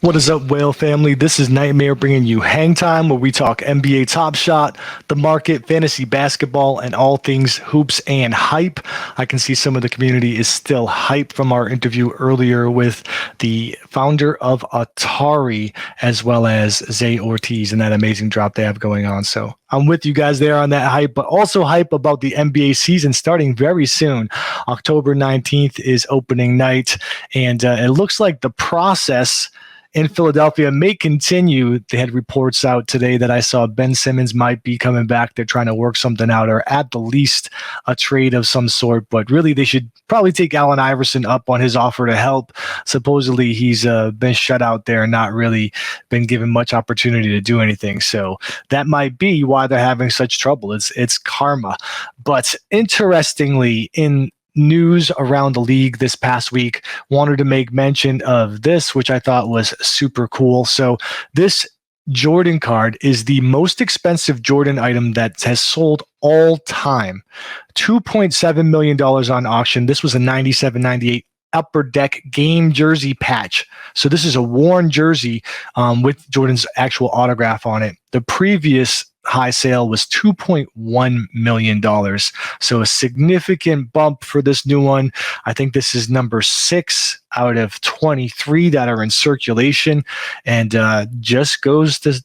What is up, Whale family? This is Nightmare bringing you Hangtime, where we talk NBA Top Shot, the market, fantasy basketball, and all things hoops and hype. I can see some of the community is still hype from our interview earlier with the founder of Atari, as well as Zay Ortiz and that amazing drop they have going on. So I'm with you guys there on that hype, but also hype about the NBA season starting very soon. October 19th is opening night, and it looks like the process in Philadelphia may continue. They had reports out today that I saw Ben Simmons might be coming back. They're trying to work something out, or at the least a trade of some sort. But really, they should probably take Allen Iverson up on his offer to help. Supposedly, he's been shut out there and not really been given much opportunity to do anything. So that might be why they're having such trouble. It's karma. But interestingly, in news around the league this past week, wanted to make mention of this, which I thought was super cool. So this Jordan card is the most expensive Jordan item that has sold all time. $2.7 million on auction. This was a 97-98 Upper Deck game jersey patch. So this is a worn jersey with Jordan's actual autograph on it. The previous high sale was $2.1 million. So a significant bump for this new one. I think this is number 6 out of 23 that are in circulation, and just goes to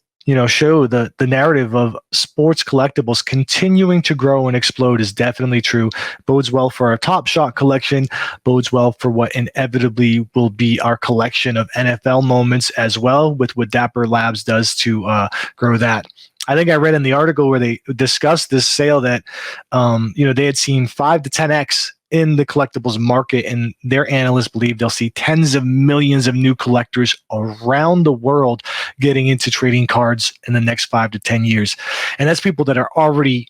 show the narrative of sports collectibles continuing to grow and explode is definitely true. Bodes well for our Top Shot collection, bodes well for what inevitably will be our collection of NFL moments as well, with what Dapper Labs does to grow that. I think I read in the article where they discussed this sale that they had seen 5 to 10x in the collectibles market, and their analysts believe they'll see tens of millions of new collectors around the world getting into trading cards in the next 5 to 10 years. And that's people that are already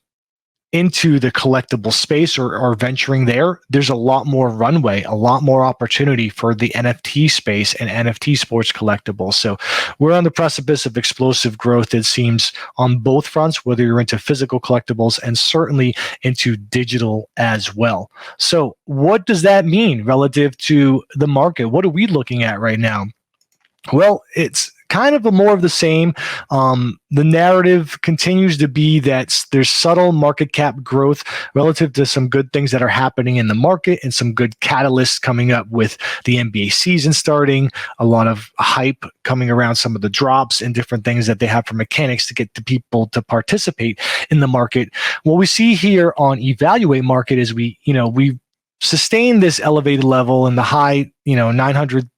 into the collectible space or venturing there. There's a lot more runway, a lot more opportunity for the NFT space and NFT sports collectibles. So we're on the precipice of explosive growth, it seems, on both fronts, whether you're into physical collectibles and certainly into digital as well. So what does that mean relative to the market? What are we looking at right now? Well, it's kind of more of the same. The narrative continues to be that there's subtle market cap growth relative to some good things that are happening in the market and some good catalysts coming up with the NBA season starting, a lot of hype coming around some of the drops and different things that they have for mechanics to get the people to participate in the market. What we see here on Evaluate Market is we sustain this elevated level in the high, 900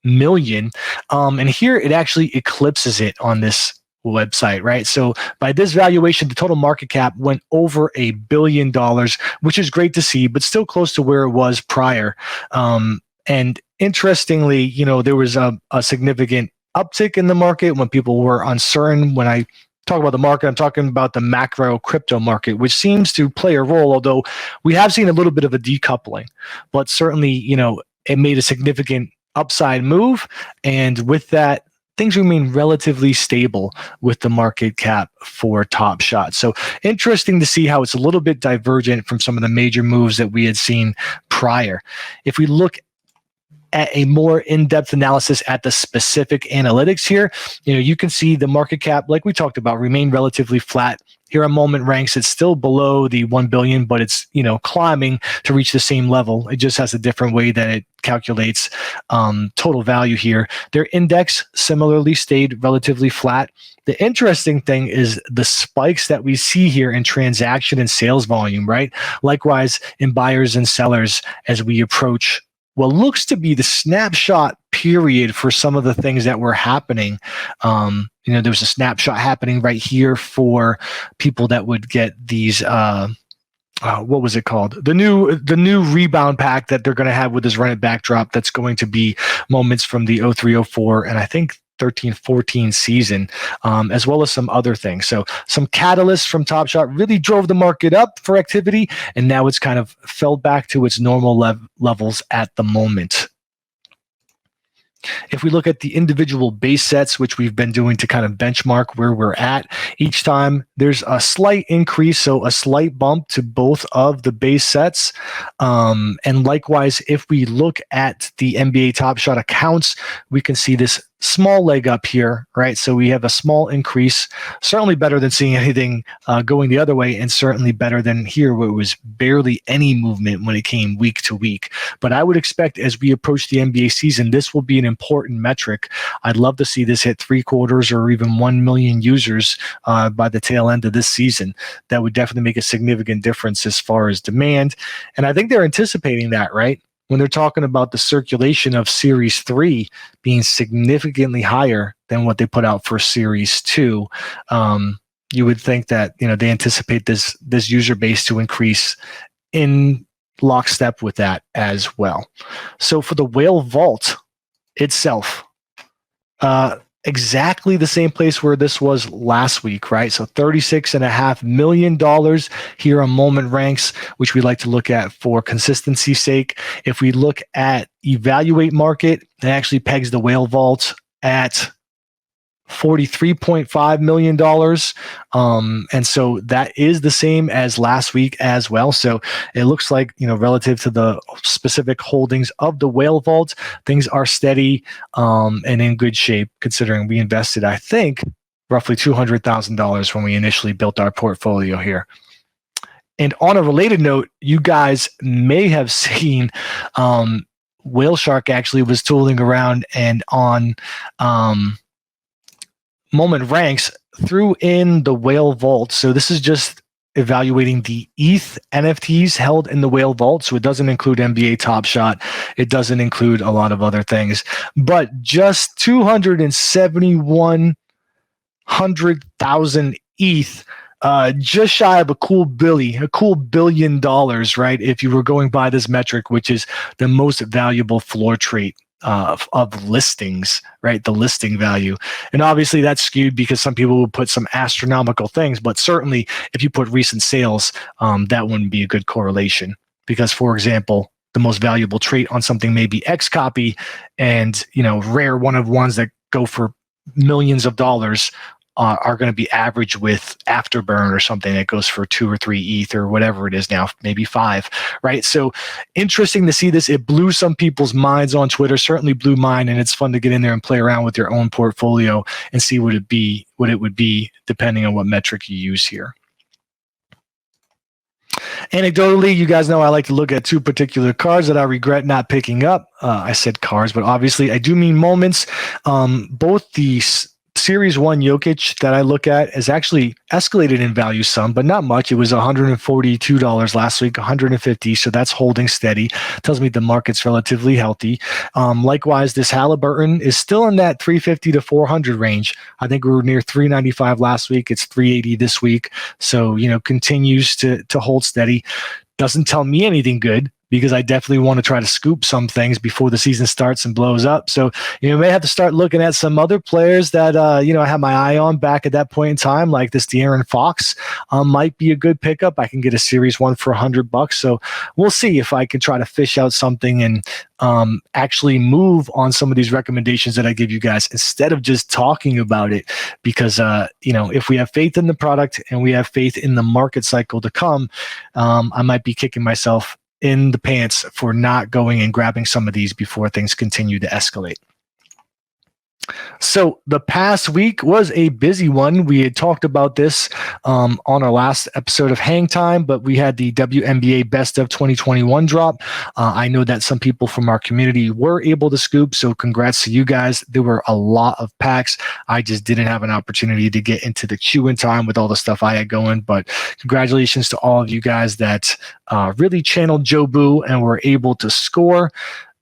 million. And here it actually eclipses it on this website, right? So by this valuation, the total market cap went over $1 billion, which is great to see, but still close to where it was prior. And interestingly, there was a significant uptick in the market when people were uncertain. When I talk about the market, I'm talking about the macro crypto market, which seems to play a role, although we have seen a little bit of a decoupling, but certainly, it made a significant upside move, and with that, things remain relatively stable with the market cap for Top Shot. So interesting to see how it's a little bit divergent from some of the major moves that we had seen prior. If we look at a more in-depth analysis at the specific analytics here, you can see the market cap, like we talked about, remain relatively flat. Here on Moment Ranks, it's still below the 1 billion, but it's climbing to reach the same level. It just has a different way that it calculates total value here. Their index similarly stayed relatively flat. The interesting thing is the spikes that we see here in transaction and sales volume, right? Likewise in buyers and sellers as we approach what looks to be the snapshot period for some of the things that were happening. There was a snapshot happening right here for people that would get these, what was it called? The new rebound pack that they're going to have with this run it backdrop. That's going to be moments from the 03-04 and I think 13-14 season, as well as some other things. So some catalysts from Top Shot really drove the market up for activity, and now it's kind of fell back to its normal levels at the moment. If we look at the individual base sets, which we've been doing to kind of benchmark where we're at each time, there's a slight increase, so a slight bump to both of the base sets. And likewise, if we look at the NBA Top Shot accounts, we can see this small leg up here, right? So we have a small increase, certainly better than seeing anything going the other way, and certainly better than here where it was barely any movement when it came week to week. But I would expect as we approach the NBA season, this will be an important metric. I'd love to see this hit 3/4 or even 1 million users by the tail end of this season. That would definitely make a significant difference as far as demand. And I think they're anticipating that, right? When they're talking about the circulation of Series 3 being significantly higher than what they put out for Series 2, you would think that they anticipate this user base to increase in lockstep with that as well. So for the Whale Vault itself, exactly the same place where this was last week, right? So $36.5 million here on Moment Ranks, which we like to look at for consistency's sake. If we look at Evaluate Market, it actually pegs the Whale Vault at $43.5 million. And so that is the same as last week as well. So it looks like, relative to the specific holdings of the Whale Vault, things are steady and in good shape, considering we invested, I think, roughly $200,000 when we initially built our portfolio here. And on a related note, you guys may have seen Whale Shark actually was tooling around and on Moment Ranks threw in the Whale Vault. So this is just evaluating the ETH NFTs held in the Whale Vault. So it doesn't include NBA TopShot. It doesn't include a lot of other things. But just 271,000 ETH, just shy of a cool $1 billion, right? If you were going by this metric, which is the most valuable floor trait of listings, right? The listing value. And obviously that's skewed because some people will put some astronomical things, but certainly if you put recent sales, that wouldn't be a good correlation. Because, for example, the most valuable trait on something may be X copy, and rare one of ones that go for millions of dollars are going to be average with Afterburn or something that goes for 2 or 3 ETH or whatever it is now, maybe 5, right? So interesting to see this. It blew some people's minds on Twitter, certainly blew mine, and it's fun to get in there and play around with your own portfolio and see what it would be depending on what metric you use here. Anecdotally, you guys know I like to look at 2 particular cards that I regret not picking up. I said cards, but obviously I do mean moments. Both the Series 1 Jokic that I look at is actually escalated in value some, but not much. It was $142 last week, $150, so that's holding steady. Tells me the market's relatively healthy. Likewise, this Halliburton is still in that 350 to 400 range. I think we were near 395 last week. It's 380 this week, so continues to hold steady. Doesn't tell me anything good, because I definitely want to try to scoop some things before the season starts and blows up. So, may have to start looking at some other players that, I have my eye on back at that point in time, like this De'Aaron Fox might be a good pickup. I can get a Series 1 for $100. So we'll see if I can try to fish out something and actually move on some of these recommendations that I give you guys instead of just talking about it. Because, if we have faith in the product and we have faith in the market cycle to come, I might be kicking myself in the pants for not going and grabbing some of these before things continue to escalate. So the past week was a busy one. We had talked about this on our last episode of Hangtime, but we had the WNBA Best of 2021 drop. I know that some people from our community were able to scoop, so congrats to you guys. There were a lot of packs. I just didn't have an opportunity to get into the queue in time with all the stuff I had going, but congratulations to all of you guys that really channeled Joe Boo and were able to score.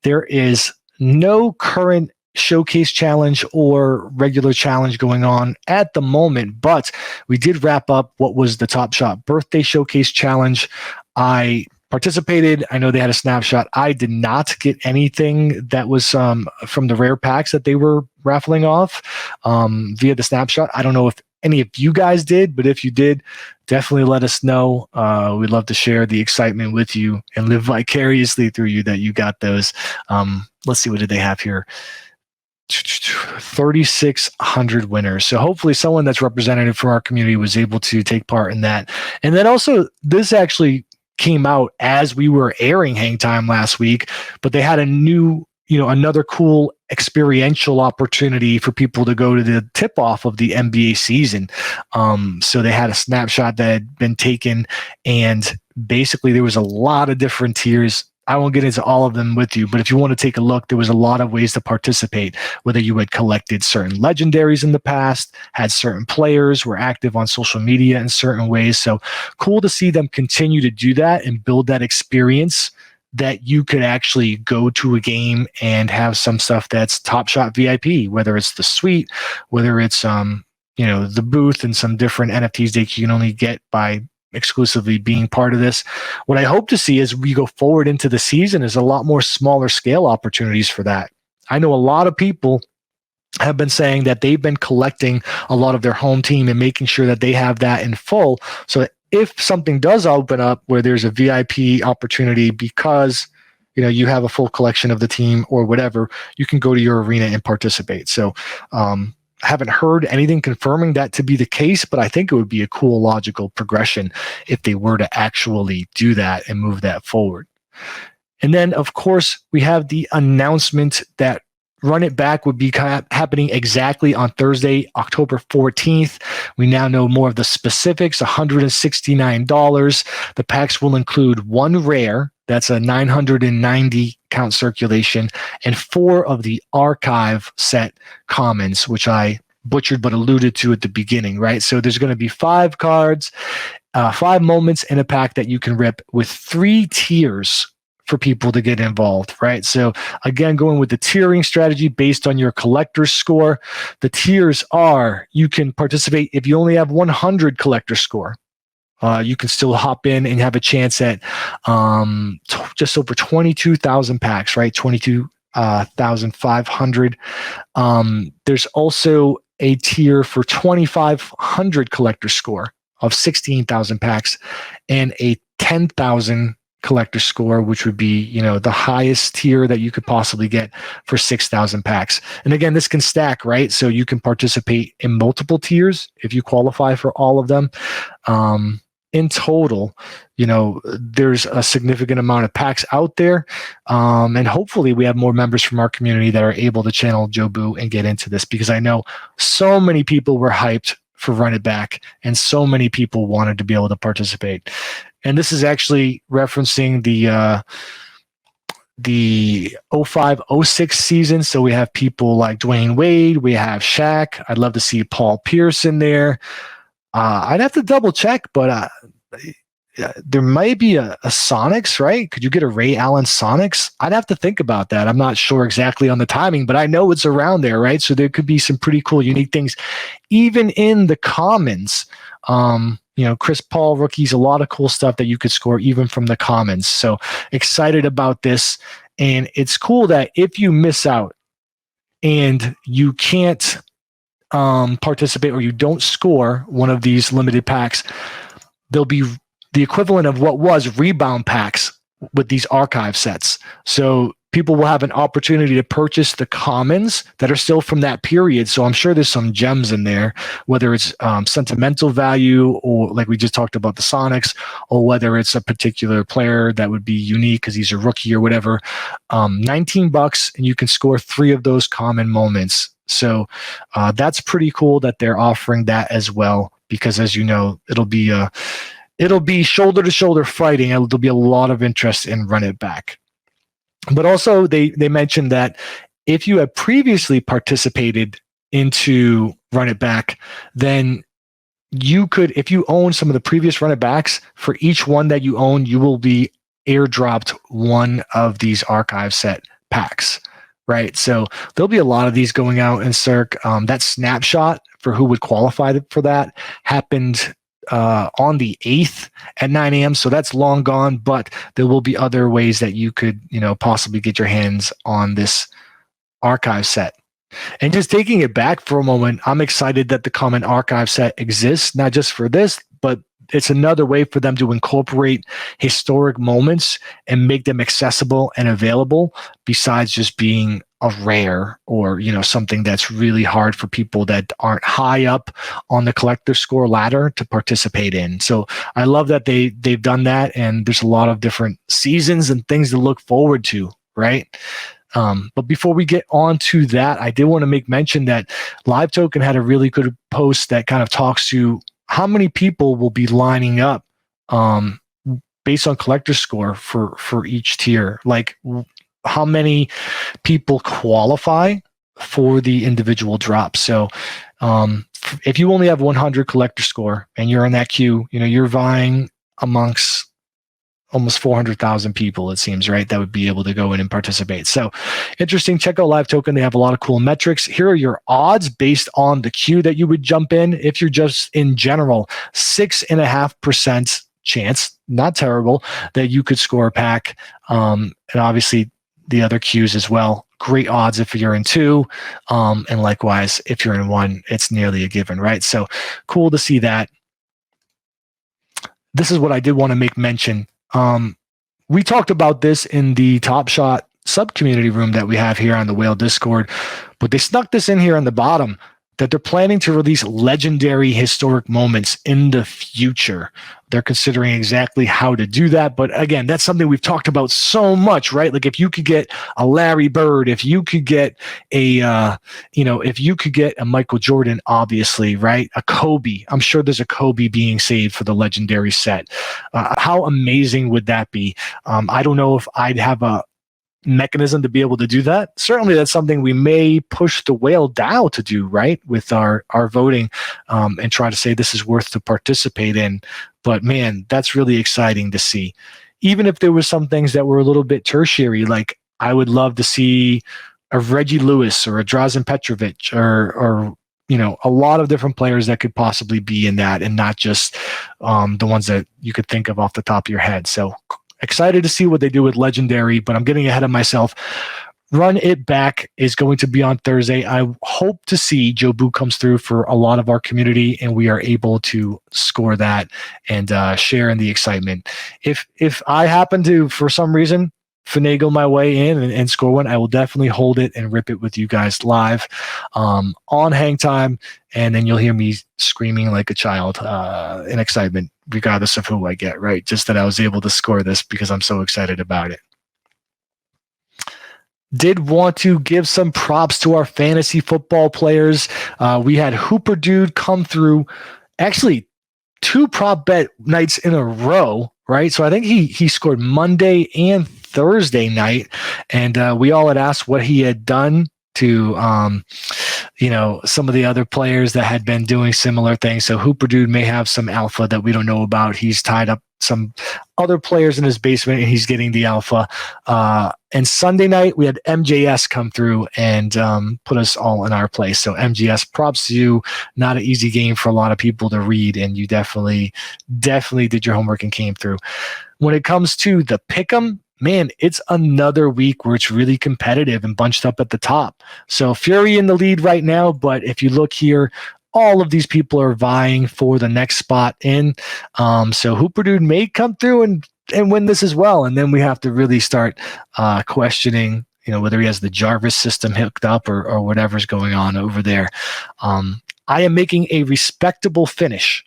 There is no current showcase challenge or regular challenge going on at the moment, but we did wrap up what was the TopShot birthday showcase challenge. I participated. I know they had a snapshot. I did not get anything that was from the rare packs that they were raffling off via the snapshot. I don't know if any of you guys did, but if you did, definitely let us know. We'd love to share the excitement with you and live vicariously through you that you got those. Let's see, what did they have here? 3,600 winners. So hopefully someone that's representative from our community was able to take part in that. And then also, this actually came out as we were airing Hangtime last week, but they had a new another cool experiential opportunity for people to go to the tip off of the NBA season. So they had a snapshot that had been taken, and basically there was a lot of different tiers. I won't get into all of them with you, but if you want to take a look, there was a lot of ways to participate, whether you had collected certain legendaries in the past, had certain players, were active on social media in certain ways. So cool to see them continue to do that and build that experience that you could actually go to a game and have some stuff that's TopShot VIP, whether it's the suite, whether it's the booth and some different NFTs that you can only get by exclusively being part of this. What I hope to see as we go forward into the season is a lot more smaller scale opportunities for that. I know a lot of people have been saying that they've been collecting a lot of their home team and making sure that they have that in full, so that if something does open up where there's a VIP opportunity because you have a full collection of the team or whatever, you can go to your arena and participate. So haven't heard anything confirming that to be the case, but I think it would be a cool logical progression if they were to actually do that and move that forward. And then, of course, we have the announcement that Run It Back would be happening exactly on Thursday, October 14th. We now know more of the specifics, $169. The packs will include one rare, that's a 990 count circulation, and 4 of the archive set commons, which I butchered but alluded to at the beginning, right? So there's going to be 5 cards, 5 moments in a pack that you can rip with 3 tiers for people to get involved, right? So again, going with the tiering strategy based on your collector score. The tiers are, you can participate if you only have 100 collector score. You can still hop in and have a chance at just over 22,000 packs, right? 22,500. There's also a tier for 2,500 collector score of 16,000 packs, and a 10,000 collector score, which would be, the highest tier that you could possibly get for 6,000 packs. And again, this can stack, right? So you can participate in multiple tiers if you qualify for all of them. In total, there's a significant amount of packs out there. And hopefully we have more members from our community that are able to channel Jobu and get into this, because I know so many people were hyped for Run It Back and so many people wanted to be able to participate. And this is actually referencing the 05-06 season. So we have people like Dwayne Wade, we have Shaq. I'd love to see Paul Pierce in there. I'd have to double check, but there might be a Sonics, right? Could you get a Ray Allen Sonics? I'd have to think about that. I'm not sure exactly on the timing, but I know it's around there, right? So there could be some pretty cool, unique things. Even in the commons, Chris Paul rookies, a lot of cool stuff that you could score even from the commons. So excited about this. And it's cool that if you miss out and you can't participate or you don't score one of these limited packs, there'll be the equivalent of what was rebound packs with these archive sets. So people will have an opportunity to purchase the commons that are still from that period. So I'm sure there's some gems in there, whether it's sentimental value or like we just talked about the Sonics, or whether it's a particular player that would be unique because he's a rookie or whatever. $19 and you can score 3 of those common moments. So that's pretty cool that they're offering that as well, because as you know, it'll be shoulder to shoulder fighting. There'll be a lot of interest in Run It Back. But also they mentioned that if you have previously participated into Run It Back, then you could, if you own some of the previous Run It Backs, for each one that you own, you will be airdropped one of these archive set packs, right? So there'll be a lot of these going out in Cirque. That snapshot for who would qualify for that happened on the 8th at 9 a.m. So that's long gone, but there will be other ways that you could, possibly get your hands on this archive set. And just taking it back for a moment, I'm excited that the common archive set exists, not just for this, but it's another way for them to incorporate historic moments and make them accessible and available, besides just being a rare or, something that's really hard for people that aren't high up on the collector score ladder to participate in. So I love that they've done that, and there's a lot of different seasons and things to look forward to, right? But before we get on to that, I did want to make mention that Live Token had a really good post that kind of talks to how many people will be lining up based on collector score for each tier. Like how many people qualify for the individual drop. So if you only have 100 collector score and you're in that queue, you're vying amongst almost 400,000 people, it seems, right? That would be able to go in and participate. So interesting. Check out Live Token. They have a lot of cool metrics. Here are your odds based on the queue that you would jump in. If you're just in general, 6.5% chance, not terrible, that you could score a pack. And obviously the other queues as well. Great odds if you're in 2. And likewise, if you're in 1, it's nearly a given, right? So cool to see that. This is what I did want to make mention. We talked about this in the TopShot sub-community room that we have here on the Whale Discord, but they snuck this in here on the bottom that they're planning to release legendary historic moments in the future. They're considering exactly how to do that. But again, that's something we've talked about so much, right? Like if you could get a Larry Bird, if you could get if you could get a Michael Jordan, obviously, right? A Kobe. I'm sure there's a Kobe being saved for the legendary set. How amazing would that be? I don't know if I'd have a mechanism to be able to do that. Certainly that's something we may push the Whale DAO to do, right, with our voting, and try to say this is worth to participate in. But man, that's really exciting to see. Even if there was some things that were a little bit tertiary, like I would love to see a Reggie Lewis or a Drazen Petrovic or a lot of different players that could possibly be in that, and not just the ones that you could think of off the top of your head. So excited to see what they do with Legendary, but I'm getting ahead of myself. Run It Back is going to be on Thursday. I hope to see Joe Boo comes through for a lot of our community, and we are able to score that and share in the excitement. If I happen to, for some reason, finagle my way in and score one, I will definitely hold it and rip it with you guys live on Hangtime, and then you'll hear me screaming like a child in excitement, regardless of who I get, right? Just that I was able to score this because I'm so excited about it. Did want to give some props to our fantasy football players. We had Hooper Dude come through, actually 2 prop bet nights in a row, right? So I think he scored Monday and Thursday night, and we all had asked what he had done to some of the other players that had been doing similar things. So Hooper Dude may have some alpha that we don't know about. He's tied up some other players in his basement and he's getting the alpha. And Sunday night we had MJS come through and put us all in our place. So MJS, props to you. Not an easy game for a lot of people to read, and you definitely did your homework and came through. When it comes to the pick'em, man, it's another week where it's really competitive and bunched up at the top. So Fury in the lead right now, but if you look here, all of these people are vying for the next spot in. So Hooper Dude may come through and win this as well. And then we have to really start questioning, whether he has the Jarvis system hooked up or whatever's going on over there. I am making a respectable finish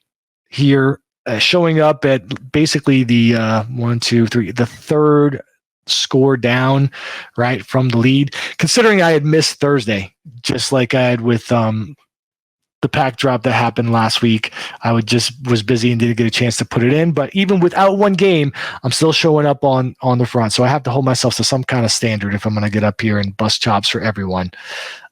here, showing up at basically the the third score down, right, from the lead, considering I had missed Thursday, just like I had with the pack drop that happened last week. I was busy and didn't get a chance to put it in, but even without one game, I'm still showing up on the front. So I have to hold myself to some kind of standard if I'm going to get up here and bust chops for everyone.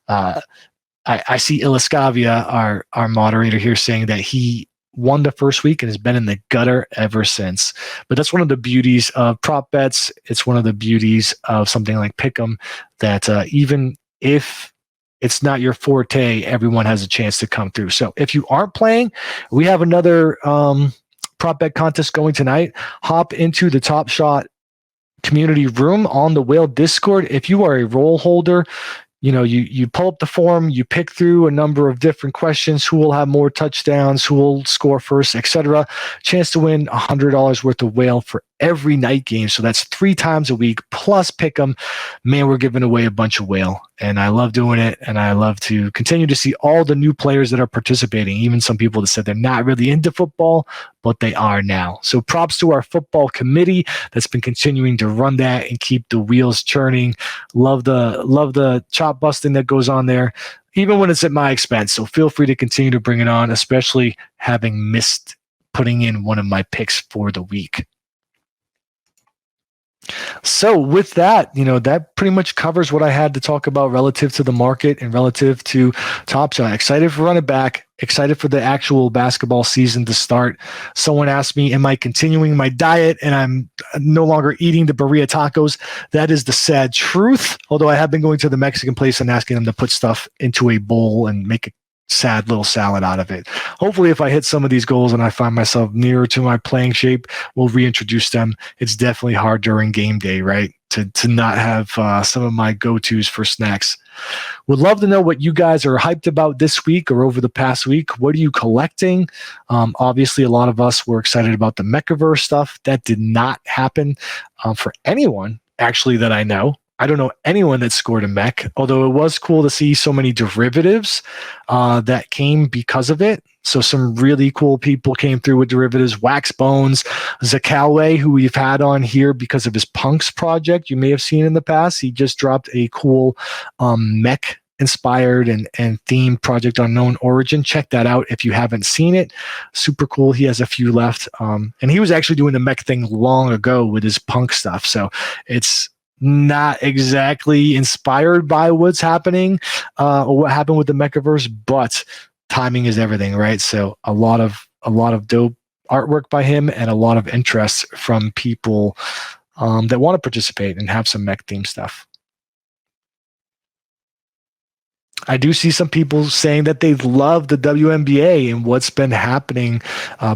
I see Ilascavia, our moderator here, saying that he won the first week and has been in the gutter ever since. But that's one of the beauties of prop bets. It's one of the beauties of something like Pick'em, that even if it's not your forte, everyone has a chance to come through. So if you aren't playing, we have another prop bet contest going tonight. Hop into the TopShot community room on the Whale Discord. If you are a role holder, you pull up the form, you pick through a number of different questions: who will have more touchdowns, who will score first, etc. Chance to win $100 worth of Whale for every night game. So that's 3 times a week plus pick 'em. Man, we're giving away a bunch of whale, and I love doing it. And I love to continue to see all the new players that are participating, even some people that said they're not really into football, but they are now. So props to our football committee that's been continuing to run that and keep the wheels churning. Love the chop busting that goes on there, even when it's at my expense. So feel free to continue to bring it on, especially having missed putting in one of my picks for the week. So with that, that pretty much covers what I had to talk about relative to the market and relative to TopShot. Excited for running back, excited for the actual basketball season to start. Someone asked me, am I continuing my diet and I'm no longer eating the burrito tacos? That is the sad truth. Although I have been going to the Mexican place and asking them to put stuff into a bowl and make a sad little salad out of it. Hopefully, if I hit some of these goals and I find myself nearer to my playing shape, we'll reintroduce them. It's definitely hard during game day, right? To not have some of my go-tos for snacks. Would love to know what you guys are hyped about this week or over the past week. What are you collecting? Obviously, a lot of us were excited about the Metaverse stuff. That did not happen for anyone, actually, that I know. I don't know anyone that scored a mech, although it was cool to see so many derivatives that came because of it. So some really cool people came through with derivatives. Wax Bones, Zakaway, who we've had on here because of his Punks project, you may have seen in the past. He just dropped a cool mech inspired and themed Project Unknown Origin. Check that out if you haven't seen it. Super cool. He has a few left. And he was actually doing the mech thing long ago with his punk stuff. So it's not exactly inspired by what's happening or what happened with the Metaverse, but timing is everything, right? So a lot of dope artwork by him and a lot of interest from people that want to participate and have some mech theme stuff. I do see some people saying that they love the WNBA and what's been happening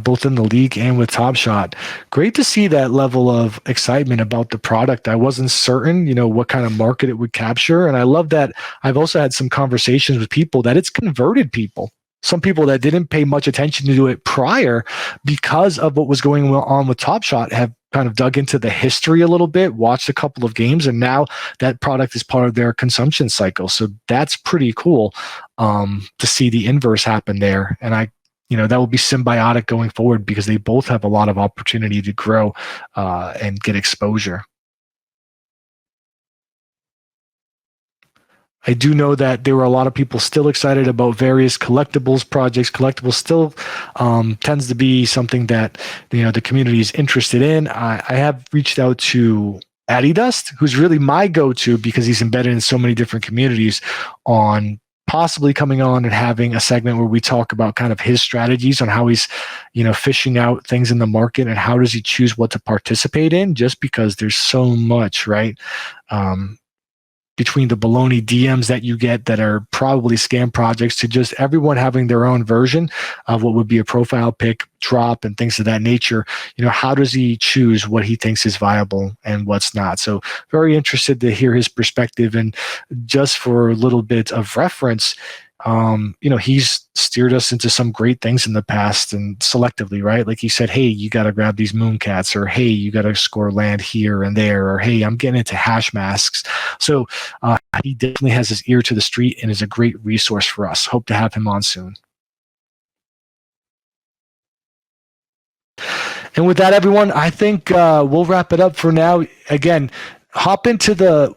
both in the league and with TopShot. Great to see that level of excitement about the product. I wasn't certain, what kind of market it would capture. And I love that I've also had some conversations with people that it's converted people. Some people that didn't pay much attention to it prior because of what was going on with TopShot have kind of dug into the history a little bit, watched a couple of games, and now that product is part of their consumption cycle. So that's pretty cool to see the inverse happen there. And that will be symbiotic going forward because they both have a lot of opportunity to grow and get exposure. I do know that there were a lot of people still excited about various collectibles projects. Collectibles still tends to be something that the community is interested in. I have reached out to Adidas, who's really my go-to because he's embedded in so many different communities, on possibly coming on and having a segment where we talk about kind of his strategies on how he's fishing out things in the market and how does he choose what to participate in, just because there's so much, right? Between the baloney DMs that you get that are probably scam projects to just everyone having their own version of what would be a profile pick drop and things of that nature. How does he choose what he thinks is viable and what's not? So very interested to hear his perspective. And just for a little bit of reference, he's steered us into some great things in the past and selectively, right? Like he said, hey, you got to grab these Mooncats, or hey, you got to score land here and there, or hey, I'm getting into hash masks. So he definitely has his ear to the street and is a great resource for us. Hope to have him on soon. And with that, everyone, I think we'll wrap it up for now. Again, hop into the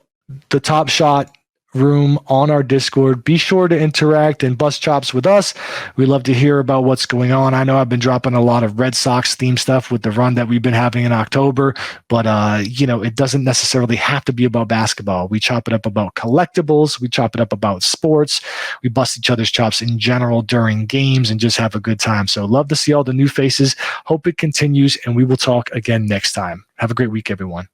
TopShot room on our Discord. Be sure to interact and bust chops with us. We love to hear about what's going on. I know I've been dropping a lot of Red Sox theme stuff with the run that we've been having in October, but it doesn't necessarily have to be about basketball. We chop it up about collectibles. We chop it up about sports. We bust each other's chops in general during games and just have a good time. So love to see all the new faces. Hope it continues, and we will talk again next time. Have a great week, everyone.